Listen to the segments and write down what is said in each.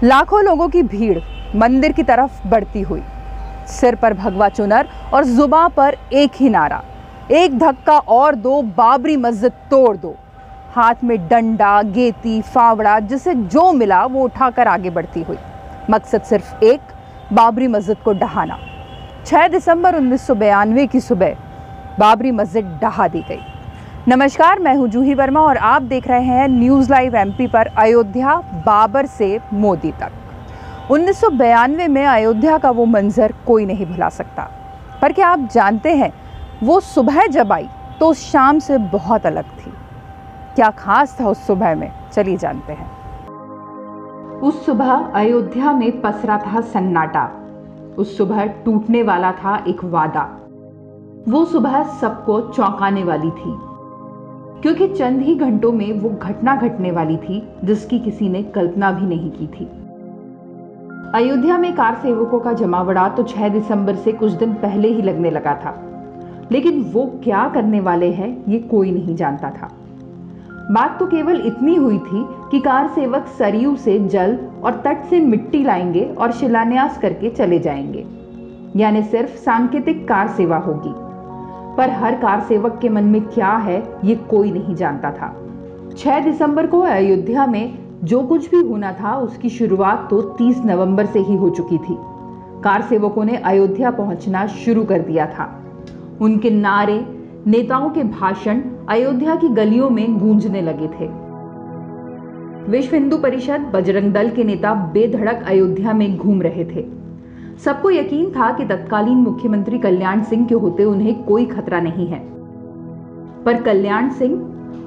लाखों लोगों की भीड़ मंदिर की तरफ बढ़ती हुई, सिर पर भगवा चुनर और जुबां पर एक ही नारा, एक धक्का और दो, बाबरी मस्जिद तोड़ दो। हाथ में डंडा, गेती, फावड़ा, जिसे जो मिला वो उठाकर आगे बढ़ती हुई। मकसद सिर्फ एक, बाबरी मस्जिद को ढहाना। 6 दिसंबर 1992 की सुबह बाबरी मस्जिद ढहा दी गई। नमस्कार, मैं हूं जूही वर्मा और आप देख रहे हैं न्यूज़ लाइव एमपी पर अयोध्या, बाबर से मोदी तक। 1992 में अयोध्या का वो मंजर कोई नहीं भुला सकता। पर क्या आप जानते हैं, वो सुबह जब आई तो शाम से बहुत अलग थी। क्या खास था उस सुबह में, चलिए जानते हैं। उस सुबह अयोध्या में पसरा था सन्नाटा। उस सुबह टूटने वाला था एक वादा। वो सुबह सबको चौंकाने वाली थी, क्योंकि चंद ही घंटों में वो घटना घटने वाली थी जिसकी किसी ने कल्पना भी नहीं की थी। अयोध्या में कार सेवकों का जमावड़ा तो 6 दिसंबर से कुछ दिन पहले ही लगने लगा था, लेकिन वो क्या करने वाले हैं ये कोई नहीं जानता था। बात तो केवल इतनी हुई थी कि कार सेवक सरयू से जल और तट से मिट्टी लाएंगे और शिलान्यास करके चले जाएंगे, यानी सिर्फ सांकेतिक कार सेवा होगी। पर हर कार सेवक के मन में क्या है ये कोई नहीं जानता था। 6 दिसंबर को अयोध्या में जो कुछ भी होना था उसकी शुरुआत तो 30 नवंबर से ही हो चुकी थी। कार सेवकों ने अयोध्या पहुंचना शुरू कर दिया था। उनके नारे, नेताओं के भाषण अयोध्या की गलियों में गूंजने लगे थे। विश्व हिंदू परिषद, बजरंग दल के नेता बेधड़क अयोध्या में घूम रहे थे। सबको यकीन था कि तत्कालीन मुख्यमंत्री कल्याण सिंह के होते उन्हें कोई खतरा नहीं है। पर कल्याण सिंह,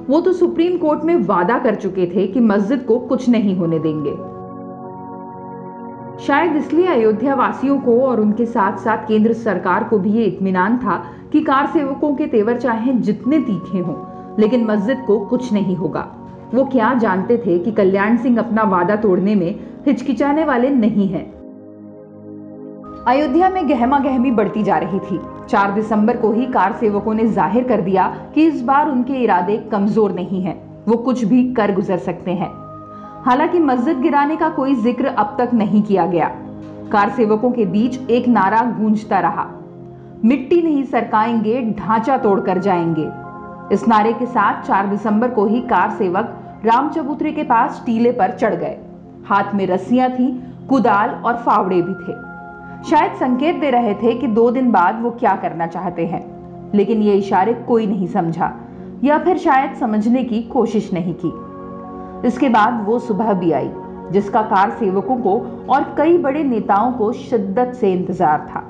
वो तो सुप्रीम कोर्ट में वादा कर चुके थे कि मस्जिद को कुछ नहीं होने देंगे। शायद इसलिए अयोध्या वासियों को और उनके साथ साथ केंद्र सरकार को भी ये इत्मीनान था कि कार सेवकों के तेवर चाहे जितने तीखे हों, लेकिन मस्जिद को कुछ नहीं होगा। वो क्या जानते थे कि कल्याण सिंह अपना वादा तोड़ने में हिचकिचाने वाले नहीं हैं। अयोध्या में गहमा गहमी बढ़ती जा रही थी। 4 दिसंबर को ही कार सेवकों ने जाहिर कर दिया कि इस बार उनके इरादे कमजोर नहीं हैं, वो कुछ भी कर गुजर सकते हैं। हालांकि मस्जिद गिराने का कोई जिक्र अब तक नहीं किया गया। कार सेवकों के बीच एक नारा गूंजता रहा, मिट्टी नहीं सरकाएंगे, ढांचा तोड़कर जाएंगे। इस नारे के साथ 4 दिसंबर को ही कार सेवक राम चबूतरे के पास टीले पर चढ़ गए। हाथ में रस्सियां थी, कुदाल और फावड़े भी थे। शायद संकेत दे रहे थे कि 2 दिन बाद वो क्या करना चाहते हैं, लेकिन ये इशारे कोई नहीं समझा, या फिर शायद समझने की कोशिश नहीं की। इसके बाद वो सुबह भी आई जिसका कार सेवकों को और कई बड़े नेताओं को शिद्दत से इंतजार था।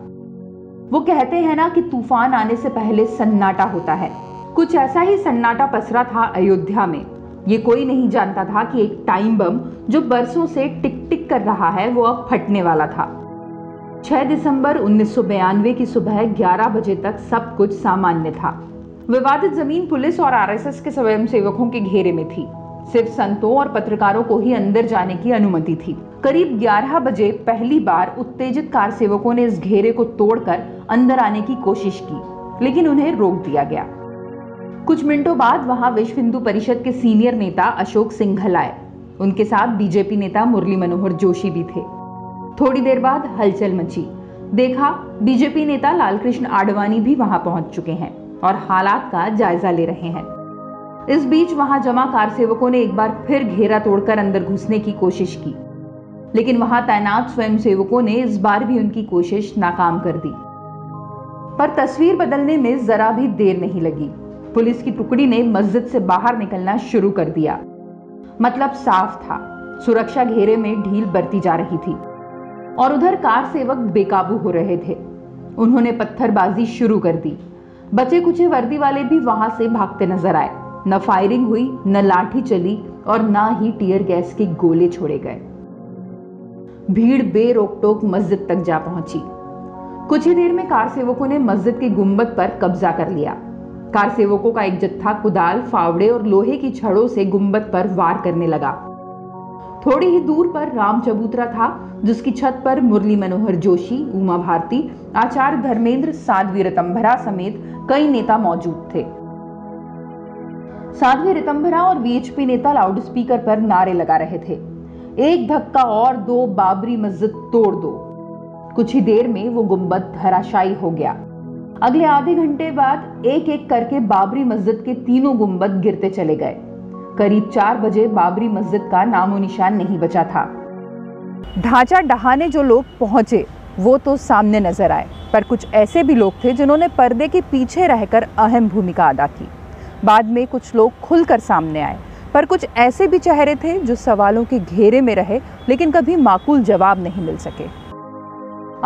वो कहते हैं ना कि तूफान आने से पहले सन्नाटा होता है। कुछ ऐसा ही सन्नाटा पसरा था अयोध्या में। ये कोई नहीं जानता था कि एक टाइम बम जो बरसों से टिक टिक कर रहा है वो अब फटने वाला था। 6 दिसंबर 1992 की सुबह 11 बजे तक सब कुछ सामान्य था। विवादित जमीन पुलिस और आरएसएस के स्वयंसेवकों के घेरे में थी। सिर्फ संतों और पत्रकारों को ही अंदर जाने की अनुमति थी। करीब 11 बजे पहली बार उत्तेजित कार सेवकों ने इस घेरे को तोड़कर अंदर आने की कोशिश की, लेकिन उन्हें रोक दिया गया। कुछ मिनटों बाद वहां विश्व हिंदू परिषद के सीनियर नेता अशोक सिंघल आए। उनके साथ बीजेपी नेता मुरली मनोहर जोशी भी थे। थोड़ी देर बाद हलचल मची। देखा, बीजेपी नेता लालकृष्ण आडवाणी भी वहां पहुंच चुके हैं और हालात का जायजा ले रहे हैं। इस बीच वहां जमा कार सेवकों ने एक बार फिर घेरा तोड़कर अंदर घुसने की कोशिश की, लेकिन वहां तैनात स्वयंसेवकों ने इस बार भी उनकी कोशिश नाकाम कर दी। पर तस्वीर बदलने में जरा भी देर नहीं लगी। पुलिस की टुकड़ी ने मस्जिद से बाहर निकलना शुरू कर दिया। मतलब साफ था, सुरक्षा घेरे में ढील बरती जा रही थी और उधर कार सेवक बेकाबू हो रहे थे। उन्होंने पत्थरबाजी शुरू कर दी। बचे कुचे वर्दी वाले भी वहां से भागते नजर आए। न फायरिंग हुई, न लाठी चली और न ही टीयर गैस के गोले छोड़े गए। भीड़ बेरोक टोक मस्जिद तक जा पहुंची। कुछ ही देर में कार सेवकों ने मस्जिद के गुंबद पर कब्जा कर लिया। कार सेवकों का एक जत्था कुदाल, फावड़े और लोहे की छड़ों से गुंबद पर वार करने लगा। थोड़ी ही दूर पर राम चबूतरा था, जिसकी छत पर मुरली मनोहर जोशी, उमा भारती, आचार्य धर्मेंद्र, साध्वी ऋतंभरा समेत कई नेता मौजूद थे। साध्वी ऋतंभरा और वीएचपी नेता लाउडस्पीकर पर नारे लगा रहे थे। एक धक्का और दो, बाबरी मस्जिद तोड़ दो। कुछ ही देर में वो गुंबद धराशायी हो गया। अगले आधे घंटे बाद एक एक करके बाबरी मस्जिद के तीनों गुंबद गिरते चले गए। करीब 4 बजे बाबरी मस्जिद का नामो निशान नहीं बचा था। ढांचा ढहाने जो लोग पहुंचे वो तो सामने नजर आए, पर कुछ ऐसे भी लोग थे जिन्होंने पर्दे के पीछे रहकर अहम भूमिका अदा की। बाद में कुछ लोग खुलकर सामने आए, पर कुछ ऐसे भी चेहरे थे जो सवालों के घेरे में रहे, लेकिन कभी माकूल जवाब नहीं मिल सके।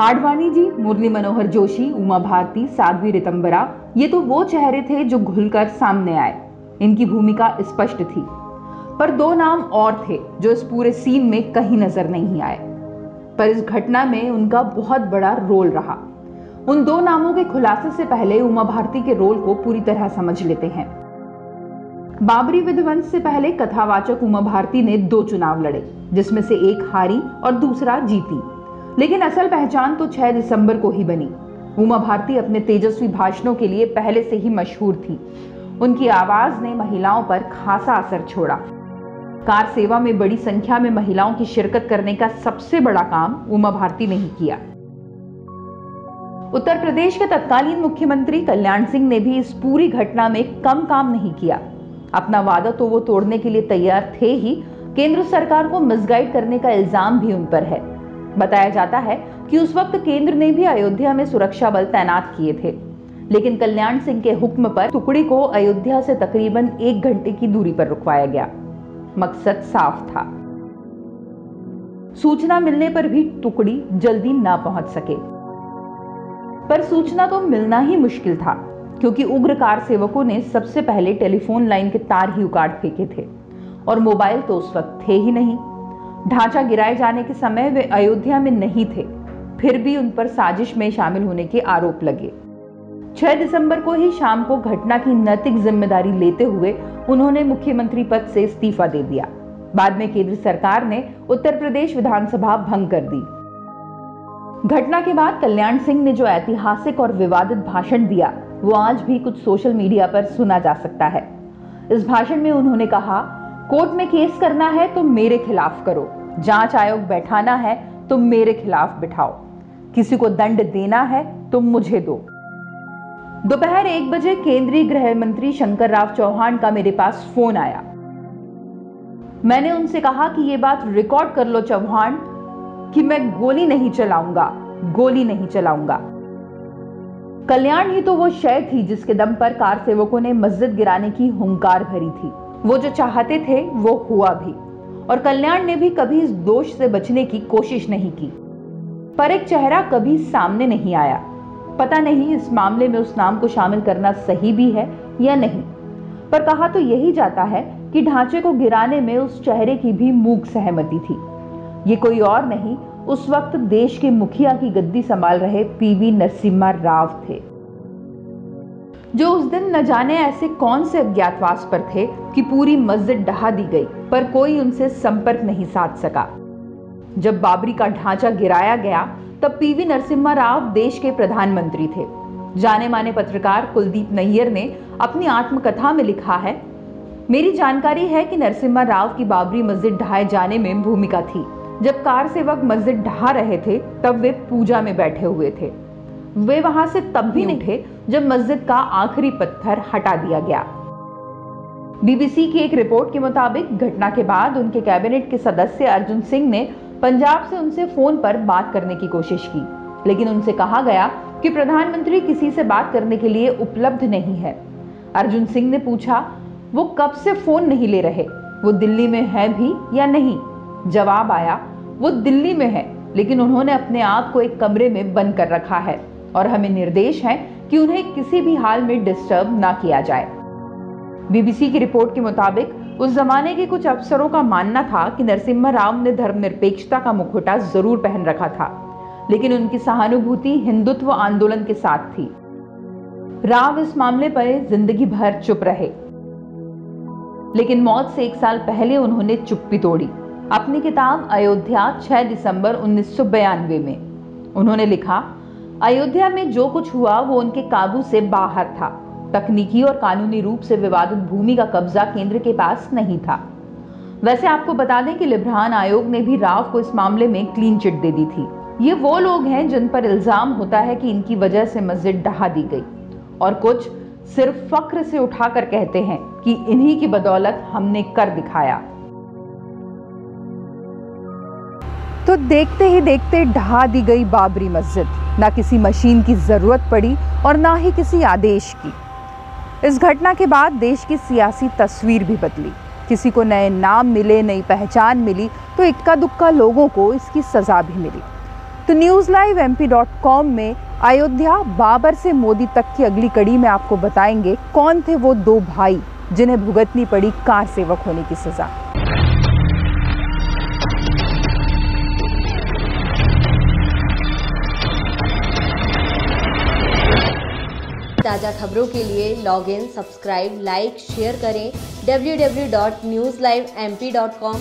आडवाणी जी, मुरली मनोहर जोशी, उमा भारती, साध्वी रितंबरा, ये तो वो चेहरे थे जो खुलकर सामने आए। इनकी भूमिका स्पष्ट थी, पर 2 नाम और थे जो इस पूरे सीन में कहीं नजर नहीं आए, पर इस घटना में उनका बहुत बड़ा रोल रहा। उन 2 नामों के खुलासे से पहले उमा भारती के रोल को पूरी तरह समझ लेते हैं। बाबरी विध्वंस से पहले कथावाचक उमा भारती ने 2 चुनाव लड़े, जिसमें से एक हारी और दूसरा जीती, लेकिन असल पहचान तो 6 दिसंबर को ही बनी। उमा भारती अपने तेजस्वी भाषणों के लिए पहले से ही मशहूर थी। उनकी आवाज ने महिलाओं पर खासा असर छोड़ा। कार सेवा में बड़ी संख्या में महिलाओं की शिरकत करने का सबसे बड़ा काम उमा भारती ने ही किया। उत्तर प्रदेश के तत्कालीन मुख्यमंत्री कल्याण सिंह ने भी इस पूरी घटना में कम काम नहीं किया। अपना वादा तो वो तोड़ने के लिए तैयार थे ही, केंद्र सरकार को मिसगाइड करने का इल्जाम भी उन पर है। बताया जाता है कि उस वक्त केंद्र ने भी अयोध्या में सुरक्षा बल तैनात किए थे, लेकिन कल्याण सिंह के हुक्म पर टुकड़ी को अयोध्या से तकरीबन 1 घंटे की दूरी पर रुकवाया गया। मकसद साफ था। सूचना मिलने पर भी टुकड़ी जल्दी ना पहुंच सके, पर सूचना तो मिलना ही मुश्किल था, क्योंकि उग्र कार सेवकों ने सबसे पहले टेलीफोन लाइन के तार ही उखाड़ फेंके थे, और मोबाइल तो उस वक्त थे ही नहीं। ढांचा गिराए जाने के समय वे अयोध्या में नहीं थे, फिर भी उन पर साजिश में शामिल होने के आरोप लगे। 6 दिसंबर को ही शाम को घटना की नैतिक जिम्मेदारी लेते हुए उन्होंने मुख्यमंत्री पद से इस्तीफा दे दिया। बाद में केंद्र सरकार ने उत्तर प्रदेश विधानसभा भंग कर दी। घटना के बाद कल्याण सिंह ने जो ऐतिहासिक और विवादित भाषण दिया, वो आज भी कुछ सोशल मीडिया पर सुना जा सकता है। इस भाषण में उन्होंने कहा, कोर्ट में केस करना है तो मेरे खिलाफ करो, जांच आयोग बैठाना है तो मेरे खिलाफ बिठाओ, किसी को दंड देना है तो मुझे दो। दोपहर 1 बजे केंद्रीय गृह मंत्री शंकर राव चौहान का मेरे पास फोन आया। मैंने उनसे कहा कि ये बात रिकॉर्ड कर लो चौहान, कि मैं गोली नहीं चलाऊंगा, गोली नहीं चलाऊंगा। कल्याण ही तो वो शय थी जिसके दम पर कार सेवकों ने मस्जिद गिराने की हुंकार भरी थी। वो जो चाहते थे वो हुआ भी, और कल्याण ने भी कभी इस दोष से बचने की कोशिश नहीं की, पर एक चेहरा कभी सामने नहीं आया। पता नहीं इस मामले में उस नाम को शामिल करना सही भी है या नहीं, पर कहा तो यही जाता है कि ढांचे को गिराने में उस चेहरे की भी मूक सहमति थी। ये कोई और नहीं, उस वक्त देश के मुखिया की गद्दी संभाल रहे पीवी नरसिम्हा राव थे, जो उस दिन न जाने ऐसे कौन से अज्ञातवास पर थे कि पूरी मस्जिद ढहा दी गई, पर कोई उनसे संपर्क नहीं साध सका। जब बाबरी का ढांचा गिराया गया तब पीवी नरसिम्हा राव देश के प्रधानमंत्री थे। जाने माने पत्रकार कुलदीप नैयर ने अपनी आत्मकथा में लिखा है, मेरी जानकारी है कि नरसिम्हा राव की बाबरी मस्जिद ढहाए जाने में भूमिका थी। जब कार सेवक मस्जिद ढहा रहे थे तब वे पूजा में बैठे हुए थे। वे वहां से तब भी नहीं उठे जब मस्जिद का आखिरी पत्थर हटा दिया गया। बीबीसी की एक रिपोर्ट के मुताबिक घटना के बाद उनके कैबिनेट के सदस्य अर्जुन सिंह ने पंजाब से उनसे फोन पर बात करने की कोशिश की, लेकिन उनसे कहा गया कि प्रधानमंत्री किसी से बात करने के लिए उपलब्ध नहीं है। अर्जुन सिंह ने पूछा, वो कब से फोन नहीं ले रहे, वो दिल्ली में है भी या नहीं? जवाब आया, वो दिल्ली में है, लेकिन उन्होंने अपने आप को एक कमरे में बंद कर रखा है और हमें निर्देश है कि उन्हें किसी भी हाल में डिस्टर्ब ना किया जाए। बीबीसी की रिपोर्ट के मुताबिक उस जमाने के कुछ अफसरों का मानना था कि नरसिम्हा राव ने धर्मनिरपेक्षता का मुखौटा जरूर पहन रखा था, लेकिन उनकी सहानुभूति हिंदुत्व आंदोलन के साथ थी। राव इस मामले पर जिंदगी भर चुप रहे, लेकिन मौत से 1 साल पहले उन्होंने चुप्पी तोड़ी। अपनी किताब अयोध्या 6 दिसंबर 1992 में उन्होंने लिखा, अयोध्या में जो कुछ हुआ वो उनके काबू से बाहर था। तकनीकी और कानूनी रूप से विवादित भूमि का कब्जा केंद्र के पास नहीं था। वैसे आपको बता दें कि लिब्रान आयोग ने भी राव को इस मामले में क्लीन चिट दे दी थी। ये वो लोग हैं जिन पर इल्जाम होता है कि इनकी वजह से मस्जिद ढहा दी गई, और कुछ सिर्फ फक्र से उठाकर कहते हैं कि इन्हीं की बदौलत हमने कर दिखाया। तो देखते ही देखते ढहा दी गई बाबरी मस्जिद। ना किसी मशीन की जरूरत पड़ी और ना ही किसी आदेश की। इस घटना के बाद देश की सियासी तस्वीर भी बदली। किसी को नए नाम मिले, नई पहचान मिली, तो इक्का दुक्का लोगों को इसकी सजा भी मिली। तो newslive.mp.com में अयोध्या बाबर से मोदी तक की अगली कड़ी में आपको बताएंगे कौन थे वो दो भाई जिन्हें भुगतनी पड़ी कार सेवक होने की सजा। ताज़ा खबरों के लिए log in, subscribe, like, share करें www.newslivemp.com।